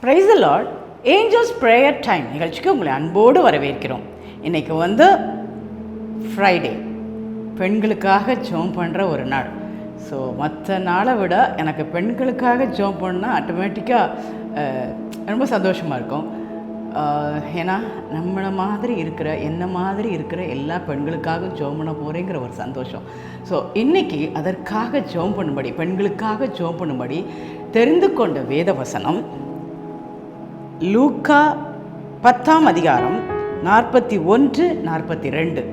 Price the lord. Angels prayer time நிகழ்ச்சிக்கு உங்களை அன்போடு வரவேற்கிறோம். இன்றைக்கி ஃப்ரைடே, பெண்களுக்காக ஜெபம் பண்ணுற ஒரு நாள். ஸோ மற்ற நாளை விட எனக்கு பெண்களுக்காக ஜெபம் பண்ணால் ஆட்டோமேட்டிக்காக ரொம்ப சந்தோஷமாக இருக்கும். ஏன்னா நம்மளை மாதிரி இருக்கிற என்ன மாதிரி இருக்கிற எல்லா பெண்களுக்காக ஜெபம் பண்ண போகிறேங்கிற ஒரு சந்தோஷம். ஸோ இன்றைக்கி அதற்காக ஜெபம் பண்ணும்படி, பெண்களுக்காக ஜெபம் பண்ணும்படி தெரிந்து கொண்ட வேத வசனம் லூக்கா 10ஆம் அதிகாரம் 41-42.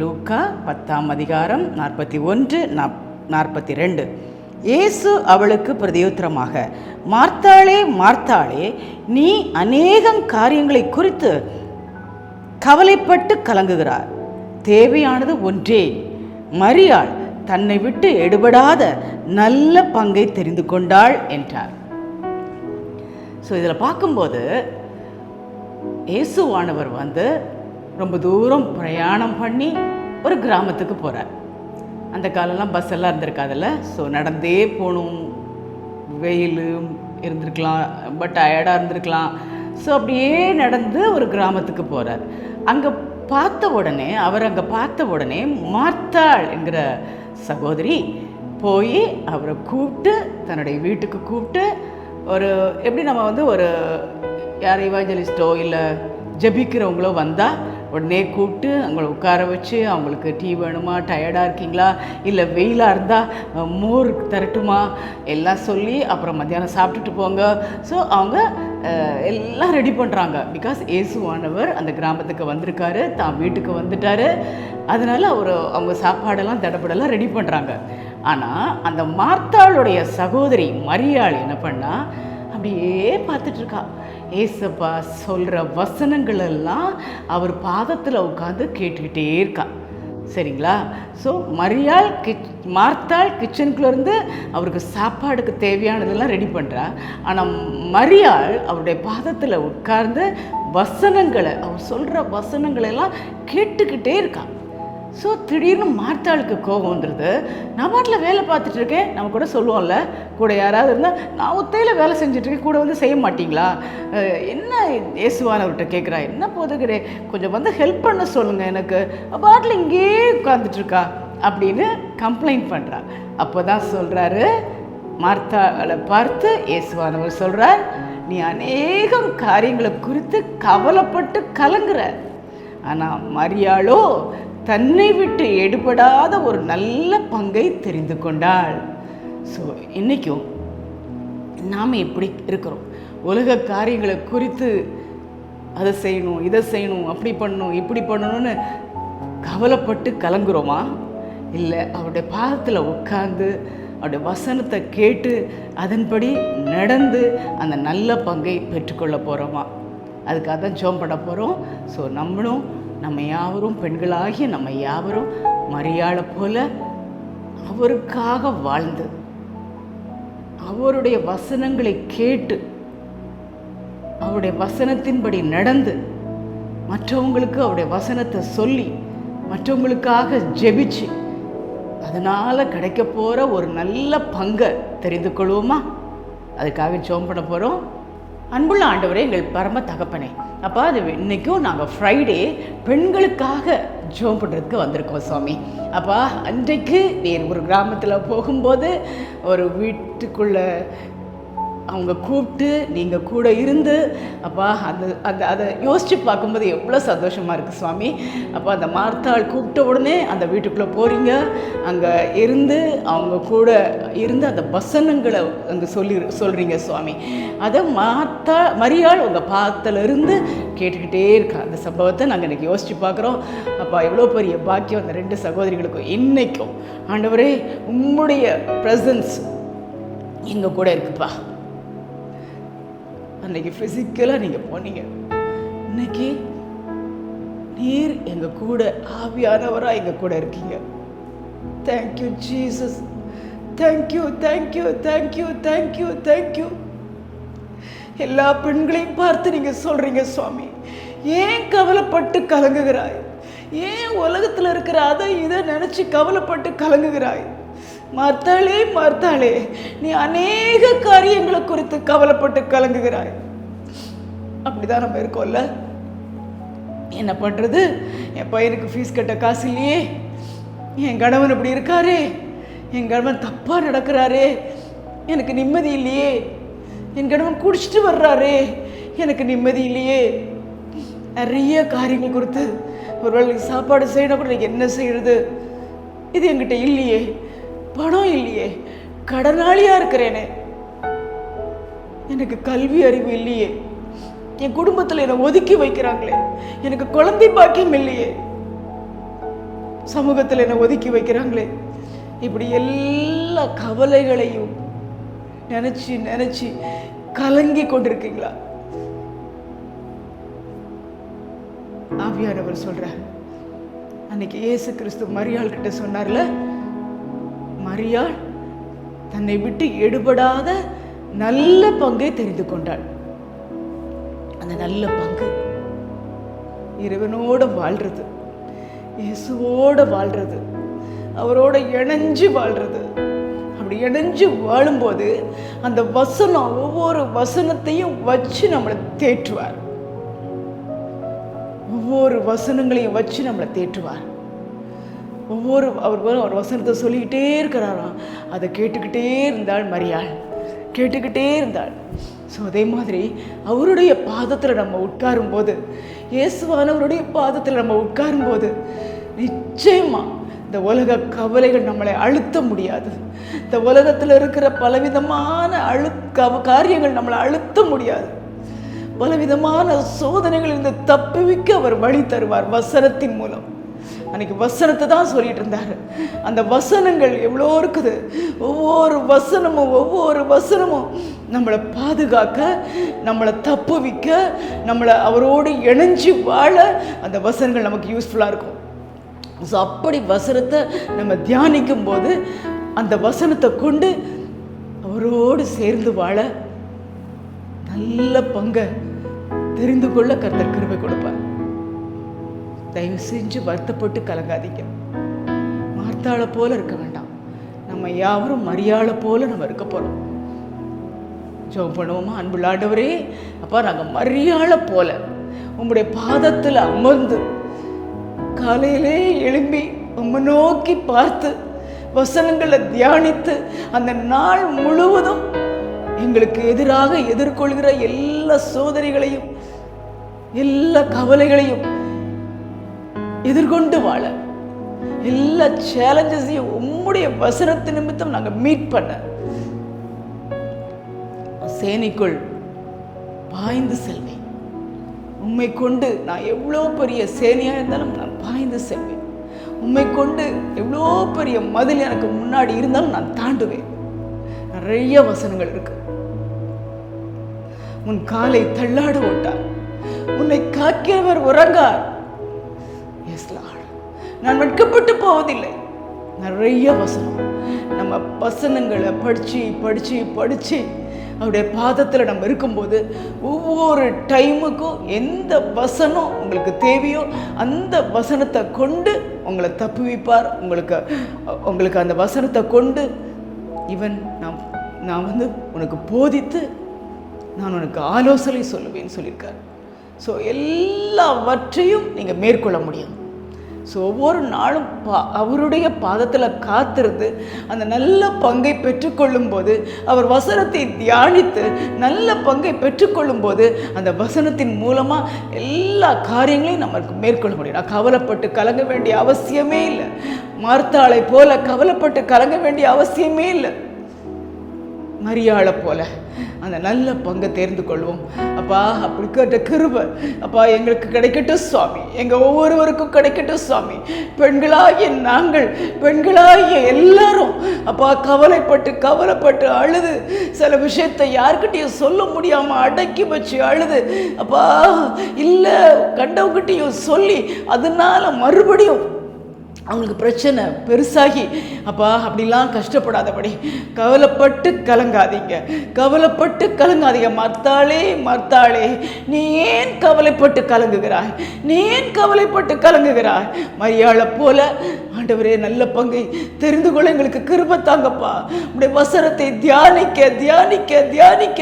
லூக்கா 10ஆம் அதிகாரம் 41-42. இயேசு அவளுக்கு பிரதியுத்தரமாக, மார்த்தாளே மார்த்தாளே, நீ அநேகம் காரியங்களை குறித்து கவலைப்பட்டு கலங்குகிறார். தேவையானது ஒன்றே. மரியாள் தன்னை விட்டு எடுபடாத நல்ல பங்கை தெரிந்து கொண்டாள் என்றார். ஸோ இதில் பார்க்கும்போது இயேசுவானவர் ரொம்ப தூரம் பிரயாணம் பண்ணி ஒரு கிராமத்துக்கு போகிறார். அந்த காலம்லாம் பஸ் எல்லாம் இருந்திருக்காதுல்ல. ஸோ நடந்தே போகணும். வெயில் இருந்திருக்கலாம், பட் டயர்டாக இருந்திருக்கலாம். ஸோ அப்படியே நடந்து ஒரு கிராமத்துக்கு போகிறார். அவர் அங்கே பார்த்த உடனே மார்த்தாள் என்கிற சகோதரி போய் அவரை கூப்பிட்டு தன்னுடைய வீட்டுக்கு கூப்பிட்டு, ஒரு எப்படி நம்ம ஒரு யார் இவாஞ்சலிஸ்டோ இல்லை ஜபிக்கிறவங்களோ வந்தால் உடனே கூப்பிட்டு அவங்கள உட்கார வச்சு, அவங்களுக்கு டீ வேணுமா, டயர்டாக இருக்கீங்களா, இல்லை வெயிலாக இருந்தால் மோர் தரட்டுமா எல்லாம் சொல்லி, அப்புறம் மத்தியானம் சாப்பிட்டுட்டு போங்க. ஸோ அவங்க எல்லாம் ரெடி பண்ணுறாங்க. பிகாஸ் இயேசுவானவர் அந்த கிராமத்துக்கு வந்திருக்காரு, தான் வீட்டுக்கு வந்துட்டார். அதனால் அவங்க சாப்பாடெல்லாம் தடப்படெல்லாம் ரெடி பண்ணுறாங்க. ஆனால் அந்த மார்த்தாளுடைய சகோதரி மரியாள் என்ன பண்ணா, அப்படியே பார்த்துட்ருக்கா. ஏசப்பா சொல்கிற வசனங்கள் எல்லாம் அவர் பாதத்தில் உட்காந்து கேட்டுக்கிட்டே இருக்கா. சரிங்களா? ஸோ மார்த்தாள் கிச்சனுக்குள்ளேருந்து அவருக்கு சாப்பாடுக்கு தேவையானதெல்லாம் ரெடி பண்ணுறா. ஆனால் மரியாள் அவருடைய பாதத்தில் உட்கார்ந்து வசனங்களை, அவர் சொல்கிற வசனங்களெல்லாம் கேட்டுக்கிட்டே இருக்கா. ஸோ திடீர்னு மார்த்தாளுக்கு கோபம் வந்துடுது. நான் பாட்டில் வேலை பார்த்துட்ருக்கேன், நம்ம கூட சொல்லுவோம்ல, கூட யாராவது இருந்தால், நான் ஒத்தையில் வேலை செஞ்சிட்ருக்கேன், கூட செய்ய மாட்டிங்களா, என்ன இயேசுவானவர்கிட்ட கேட்குறா, என்ன போதுகிறே, கொஞ்சம் ஹெல்ப் பண்ண சொல்லுங்கள் எனக்கு, பாட்டில் இங்கேயே உட்காந்துட்ருக்கா அப்படின்னு கம்ப்ளைண்ட் பண்ணுறா. அப்போ தான் சொல்கிறாரு, மார்த்தாளை பார்த்து இயேசுவானவர் சொல்கிறார், நீ அநேகம் காரியங்களை குறித்து கவலைப்பட்டு கலங்குற, ஆனால் மரியாளோ தன்னை விட்டு எடுபடாத ஒரு நல்ல பங்கை தெரிந்து கொண்டாள். ஸோ இன்றைக்கும் நாம் எப்படி இருக்கிறோம்? உலக காரியங்களை குறித்து அதை செய்யணும், இதை செய்யணும், அப்படி பண்ணணும், இப்படி பண்ணணும்னு கவலைப்பட்டு கலங்குறோமா? இல்லை அவருடைய பாதத்தில் உட்கார்ந்து அவருடைய வசனத்தை கேட்டு அதன்படி நடந்து அந்த நல்ல பங்கை பெற்றுக்கொள்ள போகிறோமா? அதுக்காக தான் ஜெபம் பண்ண போகிறோம். ஸோ நம்ம யாவரும், பெண்களாகிய நம்ம யாவரும் மரியாளை போல அவருக்காக வாழ்ந்து, அவருடைய வசனங்களை கேட்டு, அவருடைய வசனத்தின்படி நடந்து, மற்றவங்களுக்கு அவருடைய வசனத்தை சொல்லி, மற்றவங்களுக்காக ஜெபிச்சு, அதனால் கிடைக்க போகிற ஒரு நல்ல பங்கை தெரிந்து கொள்வோமா? அதுக்காக ஜெபம் பண்ண போகிறோம். அன்புள்ள ஆண்டவரே, எங்கள் பரம தகப்பனே, அப்போ அது இன்றைக்கும் நாங்கள் ஃப்ரைடே பெண்களுக்காக ஜெபம் பண்ணுறதுக்கு வந்திருக்கோம் சுவாமி. அப்போ அன்றைக்கு நீர் ஒரு கிராமத்தில் போகும்போது ஒரு வீட்டுக்குள்ளே அவங்க கூப்பிட்டு நீங்கள் கூட இருந்து, அப்பா அதை யோசித்து பார்க்கும்போது எவ்வளோ சந்தோஷமாக இருக்குது சுவாமி. அப்போ அந்த மார்த்தாள் கூப்பிட்ட உடனே அந்த வீட்டுக்குள்ளே போகிறீங்க, அங்கே இருந்து அவங்க கூட இருந்து அந்த வசனங்களை அங்கே சொல்கிறீங்க சுவாமி. அதை மரியாள் உங்கள் பாதத்தில் இருந்து கேட்டுக்கிட்டே இருக்கா. அந்த சம்பவத்தை நாங்கள் இன்றைக்கி யோசித்து பார்க்குறோம். அப்பா எவ்வளோ பெரிய பாக்கியம் அந்த 2 சகோதரிகளுக்கும். இன்றைக்கும் ஆண்டவரே உம்முடைய ப்ரெசன்ஸ் எங்கள் கூட இருக்குப்பா. அன்றைக்கி ஃபிசிக்கலாக நீங்கள் போனீங்க, இன்னைக்கு நீர் எங்கள் கூட ஆவியானவராக எங்கள் கூட இருக்கீங்க. Thank you Jesus, thank you thank you thank you thank you thank you. எல்லா பெண்களையும் பார்த்து நீங்கள் சொல்கிறீங்க சுவாமி, ஏன் கவலைப்பட்டு கலங்குகிறாய், ஏன் உலகத்தில் இருக்கிற அதை இதை நினச்சி கவலைப்பட்டு கலங்குகிறாய்? மார்த்தாளே மார்த்தாளே, நீ அநேக காரியங்களை குறித்து கவலைப்பட்டு கலங்குகிறாய். அப்படிதான் நம்ம இருக்கோம்ல. என்ன பண்ணுறது, என் பையனுக்கு ஃபீஸ் கட்ட காசு இல்லையே, என் கணவன் இப்படி இருக்காரே, என் கணவன் தப்பாக நடக்கிறாரே, எனக்கு நிம்மதி இல்லையே, என் கணவன் குடிச்சிட்டு வர்றாரே, எனக்கு நிம்மதி இல்லையே. நிறைய காரியங்கள் குறித்து ஒருவேளை சாப்பாடு செய்யணும் கூட என்ன செய்யறது, இது என்கிட்ட இல்லையே, பணம் இல்லையே, கடனாளியாக இருக்கிறேனே, எனக்கு கல்வி அறிவு இல்லையே, என் குடும்பத்தில் என்னை ஒதுக்கி வைக்கிறாங்களே, எனக்கு குழந்தை பாக்கியம் இல்லையே, சமூகத்தில் என்னை ஒதுக்கி வைக்கிறாங்களே, இப்படி எல்லா கவலைகளையும் நினைச்சு நினைச்சு கலங்கி கொண்டிருக்கீங்களா? ஆவியானவர் சொல்றார், அன்னைக்கு இயேசு கிறிஸ்து மரியாள் கிட்ட சொன்னார்ல, மரியாள் தன்னை விட்டு எடுபடாத நல்ல பங்கை தெரிந்து கொண்டாள். அந்த நல்ல பங்கு இறைவனோட வாழ்றது, இயேசுவோட வாழ்றது, அவரோட இணைஞ்சு வாழ்றது. அப்படி இணைஞ்சு வாழும்போது அந்த வசனம் ஒவ்வொரு வசனத்தையும் வச்சு நம்மளை தேற்றுவார், ஒவ்வொரு வசனங்களையும் வச்சு நம்மளை தேற்றுவார். அவர் வசனத்தை சொல்லிக்கிட்டே இருக்கிறாராம், அதை கேட்டுக்கிட்டே இருந்தாள் மரியாள், கேட்டுக்கிட்டே இருந்தாள். ஸோ அதே மாதிரி அவருடைய பாதத்தில் நம்ம உட்காரும்போது, இயேசுவானவருடைய பாதத்தில் நம்ம உட்காரும்போது நிச்சயமா இந்த உலக கவலைகள் நம்மளை அழுத்த முடியாது. இந்த உலகத்தில் இருக்கிற பலவிதமான காரியங்கள் நம்மளை அழுத்த முடியாது. பலவிதமான சோதனைகள் இந்த தப்புவிக்க அவர் வழி தருவார் வசனத்தின் மூலம். அன்னைக்கு வசனத்தை தான் சொல்லிட்டு இருந்தாரு. அந்த வசனங்கள் எவ்வளோ இருக்குது. ஒவ்வொரு வசனமும் நம்மளை பாதுகாக்க, நம்மளை தப்புவிக்க, நம்மளை அவரோடு இணைஞ்சு வாழ அந்த வசனங்கள் நமக்கு யூஸ்ஃபுல்லாக இருக்கும். ஸோ அப்படி வசனத்தை நம்ம தியானிக்கும் போது அந்த வசனத்தை கொண்டு அவரோடு சேர்ந்து வாழ நல்ல பங்கை தெரிந்து கொள்ள கர்த்தர் கிருபை கொடுப்பார். தயவு செஞ்சு வருத்தப்பட்டு கலங்காதீங்க. மார்த்தாளை போல இருக்க வேண்டாம். நம்ம யாவரும் மரியாளை போல நம்ம இருக்க போகிறோம். ஜெபம் பண்ணுவோமா? அன்புள்ள ஆண்டவரே, அப்பா, நாங்கள் மரியாளை போல உங்களுடைய பாதத்தில் அமர்ந்து காலையிலே எழும்பி உம்மை நோக்கி பார்த்து வசனங்களை தியானித்து அந்த நாள் முழுவதும் எங்களுக்கு எதிராக எதிர்கொள்கிற எல்லா சோதனைகளையும் எல்லா கவலைகளையும் எதிர்கொண்டு வாழ, எல்லா சேலஞ்சஸையும் உம்முடைய வசனத்து நிமித்தம் நாங்கள் மீட் பண்ண சேனைக்குள் பாய்ந்து செல்வேன். உம்மை கொண்டு நான் எவ்வளோ பெரிய சேனையாக இருந்தாலும் நான் பாய்ந்து செல்வேன். உம்மை கொண்டு எவ்வளோ பெரிய மதில் எனக்கு முன்னாடி இருந்தாலும் நான் தாண்டுவேன். நிறைய வசனங்கள் இருக்கு. உன் காலை தள்ளாட ஓட்டார், உன்னை காக்கிறவர் உறங்கார். எஸ் லார்ட், நான் வெட்கப்பட்டு போவதில்லை. நிறைய வசனம். நம்ம வசனங்களை படித்து அவருடைய பாதத்தில் நம்ம இருக்கும்போது ஒவ்வொரு டைமுக்கும் எந்த வசனம் உங்களுக்கு தேவையோ அந்த வசனத்தை கொண்டு உங்களை தப்புவிப்பார். உங்களுக்கு அந்த வசனத்தை கொண்டு இவன் நான் உனக்கு போதித்து நான் உனக்கு ஆலோசனை சொல்லுவேன்னு சொல்லியிருக்கார். ஸோ எல்லாவற்றையும் நீங்கள் மேற்கொள்ள முடியும். ஸோ ஒவ்வொரு நாளும் அவருடைய பாதத்தில் காத்திருந்து அந்த நல்ல பங்கை பெற்றுக்கொள்ளும் போது, அவர் வசனத்தை தியானித்து நல்ல பங்கை பெற்றுக்கொள்ளும் போது அந்த வசனத்தின் மூலமாக எல்லா காரியங்களையும் நமக்கு மேற்கொள்ள முடியும். நான் கவலைப்பட்டு கலங்க வேண்டிய அவசியமே இல்லை. மார்த்தாளை போல கவலைப்பட்டு கலங்க வேண்டிய அவசியமே இல்லை. மரியாளை போல அந்த நல்ல பங்கை தேர்ந்து கொள்வோம். அப்பா, அப்படி கேட்ட கிருபை அப்பா எங்களுக்கு கிடைக்கட்டும் சுவாமி, எங்கள் ஒவ்வொருவருக்கும் கிடைக்கட்டும் சுவாமி. பெண்களாகிய எல்லாரும் அப்பா கவலைப்பட்டு அழுது, சில விஷயத்தை யார்கிட்டையும் சொல்ல முடியாமல் அடக்கி வச்சு அழுது, அப்பா இல்லை கண்டவங்கிட்டையும் சொல்லி அதனால மறுபடியும் அவங்களுக்கு பிரச்சனை பெருசாகி அப்பா அப்படிலாம் கஷ்டப்படாதபடி கவலைப்பட்டு கலங்காதீங்க, கவலைப்பட்டு கலங்காதீங்க. மர்த்தாளே நீ ஏன் கவலைப்பட்டு கலங்குகிறாய்? நீ ஏன் கவலைப்பட்டு கலங்குகிறாய்? மரியாளை போல ஆண்டவரே நல்ல பங்கை தெரிந்து கொள்ள எங்களுக்கு கிருபை தாங்கப்பா. உடைய வசனத்தை தியானிக்க தியானிக்க தியானிக்க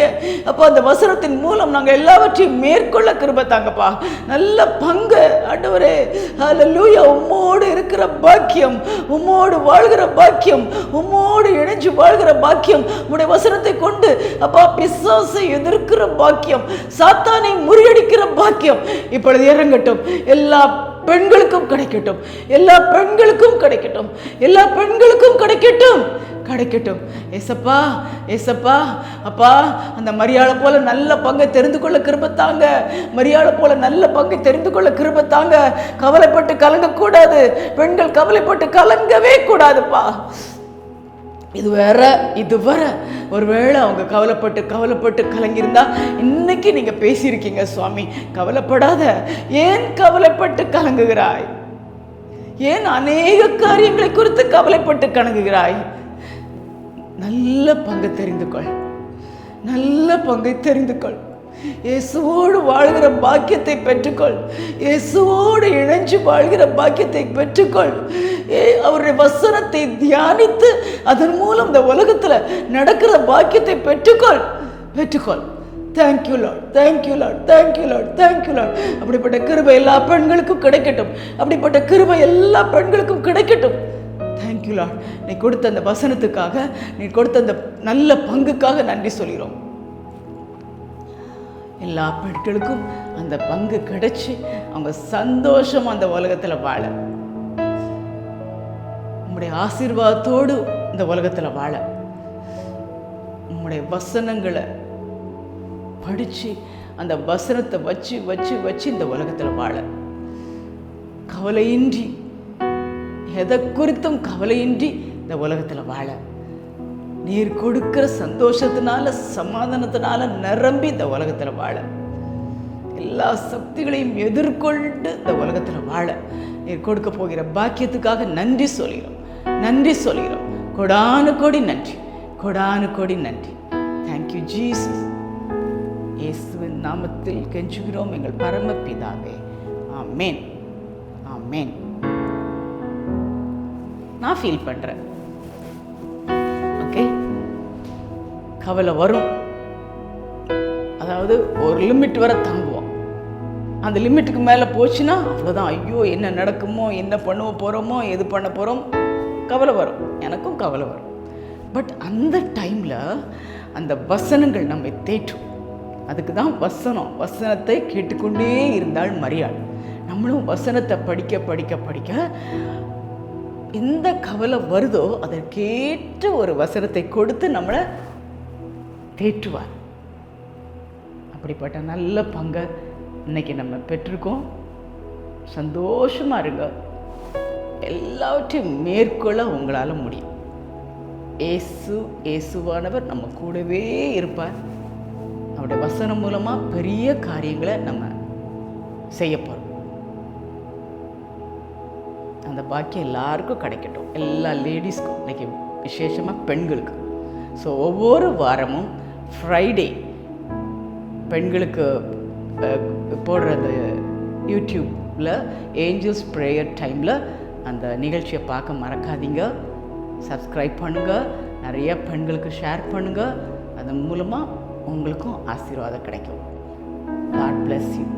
அப்போ அந்த வசனத்தின் மூலம் நாங்கள் எல்லாவற்றையும் மேற்கொள்ள கிருபை தாங்கப்பா. நல்ல பங்கு ஆண்டவரே, ஹல்லேலூயா. உம்மோடு இருக்கிற பாக்கியம், உம்மோடு வாழ்கிற பாக்கியம், உம்மோடு இணைஞ்சு வாழ்கிற பாக்கியம், உடைய வசனத்தை கொண்டு அப்பா பிசாசை எதிர்க்கிற பாக்கியம், சாத்தானை முறியடிக்கிற பாக்கியம் இப்பொழுது இறங்கட்டும். எல்லா பெண்களுக்கும் கிடைக்கட்டும், எல்லா பெண்களுக்கும் கிடைக்கட்டும், எல்லா பெண்களுக்கும் கிடைக்கட்டும் கிடைக்கட்டும். ஏசப்பா ஏசப்பா அப்பா, அந்த மரியாளை போல நல்ல பங்கை தெரிந்து கொள்ள கிருபை தாங்க. மரியாளை போல நல்ல பங்கை தெரிந்து கொள்ள கிருபை தாங்க. கவலைப்பட்டு கலங்கக்கூடாது. பெண்கள் கவலைப்பட்டு கலங்கவே கூடாதுப்பா. இதுவரை ஒருவேளை அவங்க கவலைப்பட்டு கலங்கியிருந்தா இன்னைக்கு நீங்க பேசியிருக்கீங்க. சுவாமி கவலைப்படாத, ஏன் கவலைப்பட்டு கலங்குகிறாய்? ஏன் அநேக காரியங்களை குறித்து கவலைப்பட்டு கலங்குகிறாய்? நல்ல பங்கை தெரிந்து கொள், நல்ல பங்கை தெரிந்து கொள். இயேசுவோடு வாழ்கிற பாக்கியத்தை பெற்றுக்கொள், இயேசுவோடு இணைஞ்சு வாழ்கிற பாக்கியத்தை பெற்றுக்கொள். அவருடைய வசனத்தை தியானித்து அதன் மூலம் இந்த உலகத்துல நடக்கிற பாக்கியத்தை பெற்றுக்கொள் பெற்றுக்கொள். Thank you Lord, thank you Lord, thank you Lord, thank you Lord. அப்படிப்பட்ட கிருபை எல்லா பெண்களுக்கும் கிடைக்கட்டும், அப்படிப்பட்ட கிருபை எல்லா பெண்களுக்கும் கிடைக்கட்டும். Thank you Lord. நீ கொடுத்த அந்த வசனத்துக்காக, நீ கொடுத்த அந்த நல்ல பங்குக்காக நன்றி சொல்கிறோம். எல்லா பெண்களுக்கும் அந்த பங்கு கிடைச்சி அவங்க சந்தோஷமா அந்த உலகத்துல வாழ, உம்முடைய ஆசீர்வாதத்தோடு இந்த உலகத்துல வாழ, உம்முடைய வசனங்களை படிச்சு அந்த வசனத்தை வச்சு வச்சு வச்சு இந்த உலகத்துல வாழ, கவலையின்றி, எதை குறித்தும் கவலையின்றி இந்த உலகத்துல வாழ, நீர் கொடுக்கிற சந்தோஷத்தினால சமாதானத்தினால நிரம்பி இந்த உலகத்துல வாழ, எல்லா சக்திகளையும் எதிர்கொண்டு இந்த உலகத்துல வாழ நீர் கொடுக்க போகிற பாக்கியத்துக்காக நன்றி சொல்கிறோம், நன்றி சொல்கிறோம். கொடானு கோடி நன்றி, கொடானு கோடி நன்றி. Thank you Jesus. இயேசுவின் நாமத்தில் கெஞ்சுகிறோம் எங்கள் பரமபிதாவே. ஆமேன், ஆமேன். நான் ஃபீல் பண்றேன், ஓகே, கவலை வரும். அதாவது ஒரு லிமிட் வரை தாங்குவோம். அந்த லிமிட்டுக்கு மேலே போச்சுன்னா அவ்வளோதான். ஐயோ என்ன நடக்குமோ, என்ன பண்ணுவ போகிறோமோ, எது பண்ண போகிறோம், கவலை வரும். எனக்கும் கவலை வரும். பட் அந்த டைமில் அந்த வசனங்கள் நம்மை தேற்றும். அதுக்கு தான் வசனம். வசனத்தை கேட்டுக்கொண்டே இருந்தால் மரியாள். நம்மளும் வசனத்தை படிக்க படிக்க படிக்க எந்த கவலை வருதோ அதற்கேற்ற ஒரு வசனத்தை கொடுத்து நம்மளை தேற்றுவார். அப்படிப்பட்ட நல்ல பங்கை இன்னைக்கு நம்ம பெற்றிருக்கோம். சந்தோஷமா இருங்க. எல்லாவற்றையும் மேற்கொள்ள உங்களால் முடியும். இயேசுவானவர் நம்ம கூடவே இருப்பார். அவருடைய வசனம் மூலமா பெரிய காரியங்களை நம்ம செய்ய போறோம். அந்த பாக்கியம் எல்லாருக்கும் கிடைக்கட்டும், எல்லா லேடிஸ்க்கும், இன்னைக்கு விசேஷமாக பெண்களுக்கு. ஸோ ஒவ்வொரு வாரமும் ஃப்ரைடே பெண்களுக்கு போடுற அந்த யூடியூப்பில் ஏஞ்சல்ஸ் ப்ரேயர் டைமில் அந்த நிகழ்ச்சியை பார்க்க மறக்காதீங்க. சப்ஸ்கிரைப் பண்ணுங்கள், நிறைய பெண்களுக்கு ஷேர் பண்ணுங்கள். அதன் மூலமாக உங்களுக்கும் ஆசீர்வாதம் கிடைக்கும். God bless you.